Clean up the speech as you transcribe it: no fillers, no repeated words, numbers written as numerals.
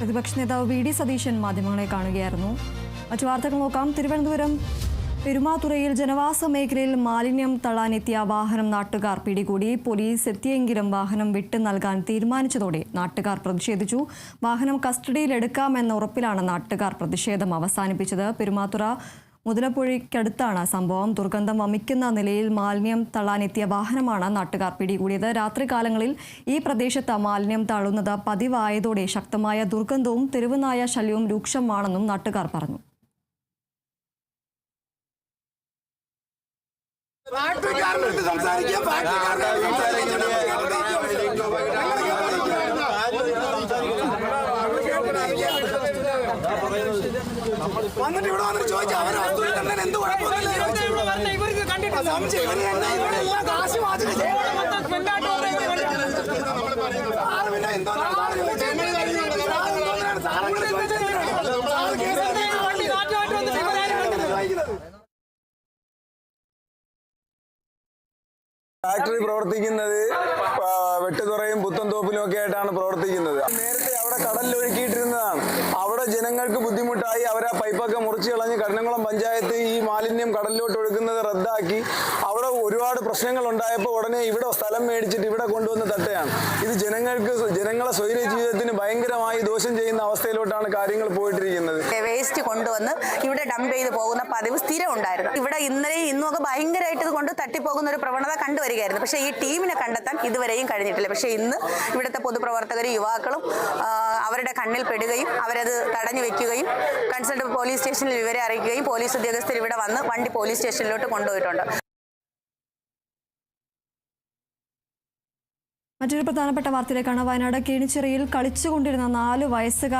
പ്രതിപക്ഷ നേതാവ് V D Satheesan മാധ്യമങ്ങളെ കാണുകയായിരുന്നു. മറ്റു വാർത്തകൾ നോക്കാം. തിരുവനന്തപുരം പെരുമാതുറയിൽ ജനവാസ മേഖലയിൽ മാലിന്യം തള്ളാനെത്തിയ വാഹനം നാട്ടുകാർ പിടികൂടി. പോലീസ് എത്തിയെങ്കിലും വാഹനം വിട്ടു നൽകാൻ തീരുമാനിച്ചതോടെ നാട്ടുകാർ പ്രതിഷേധിച്ചു. വാഹനം കസ്റ്റഡിയിലെടുക്കാമെന്ന ഉറപ്പിലാണ് നാട്ടുകാർ പ്രതിഷേധം അവസാനിപ്പിച്ചത്. പെരുമാതുറ മുതലപ്പുഴയ്ക്കടുത്താണ് സംഭവം. ദുർഗന്ധം വമിക്കുന്ന നിലയിൽ മാലിന്യം തള്ളാനെത്തിയ വാഹനമാണ് നാട്ടുകാർ പിടികൂടിയത്. രാത്രികാലങ്ങളിൽ ഈ പ്രദേശത്ത് മാലിന്യം തള്ളുന്നത് പതിവായതോടെ ശക്തമായ ദുർഗന്ധവും തെരുവുനായ ശല്യവും രൂക്ഷമാണെന്നും നാട്ടുകാർ പറഞ്ഞു. വന്നിട്ട് ഇവിടെ വന്നിട്ട് ചോദിച്ചാൽ അവരെ എന്ത് ഫാക്ടറി പ്രവർത്തിക്കുന്നത് വെട്ടുതുറയും പുത്തൻതോപ്പിലും ഒക്കെ ആയിട്ടാണ് പ്രവർത്തിക്കുന്നത്. നേരത്തെ അവിടെ കടലിലൊഴുക്കിയിട്ടിരുന്നതാണ്. അവിടെ ജനങ്ങൾക്ക് ബുദ്ധിമുട്ടായി അവരാ പൈപ്പൊക്കെ മുറിച്ച് കളഞ്ഞ് കരുണംകുളം പഞ്ചായത്ത് ഈ മാലിന്യം കടലിലോട്ട് ഒഴുക്കുന്നത് റദ്ദാക്കി. അവിടെ ഒരുപാട് പ്രശ്നങ്ങൾ ഉണ്ടായപ്പോൾ ഉടനെ ഇവിടെ സ്ഥലം മേടിച്ചിട്ട് ഇവിടെ കൊണ്ടുവന്ന് തട്ടുകയാണ്. ഇത് ജനങ്ങളെ സ്വൈര്യ ജീവിതത്തിന് ഭയങ്കരമായി ദോഷം ചെയ്യുന്ന അവസ്ഥയിലോട്ടാണ് കാര്യങ്ങൾ പോയിട്ടിരിക്കുന്നത്. വേസ്റ്റ് കൊണ്ടുവന്ന് ഇവിടെ ഡംപ് ചെയ്ത് പോകുന്ന പതിവ് സ്ഥിരം ഉണ്ടായിരുന്നു. ഇവിടെ ഇന്നലെയും ഇന്നുമൊക്കെ ഭയങ്കരമായിട്ട് ഇത് കൊണ്ട് തട്ടിപ്പോകുന്ന ഒരു പ്രവണത കണ്ടുവരികയായിരുന്നു. പക്ഷേ ഈ ടീമിനെ കണ്ടെത്താൻ ഇതുവരെയും കഴിഞ്ഞിട്ടില്ല. പക്ഷേ ഇന്ന് ഇവിടുത്തെ പൊതുപ്രവർത്തകരും യുവാക്കളും അവരുടെ കണ്ണിൽ പെടുകയും അവരത് തടഞ്ഞു വെക്കുകയും കൺസൾട്ട് പോലീസ് സ്റ്റേഷനിൽ വിവരം അറിയിക്കുകയും പോലീസ് ഉദ്യോഗസ്ഥർ ഇവിടെ വന്ന് വണ്ടി പോലീസ് സ്റ്റേഷനിലോട്ട് കൊണ്ടുപോയിട്ടുണ്ട്. മറ്റൊരു പ്രധാനപ്പെട്ട വാർത്തയിലേക്കാണ്. വയനാട് കീണിച്ചിറയിൽ കളിച്ചുകൊണ്ടിരുന്ന 4 വയസ്സുകാർ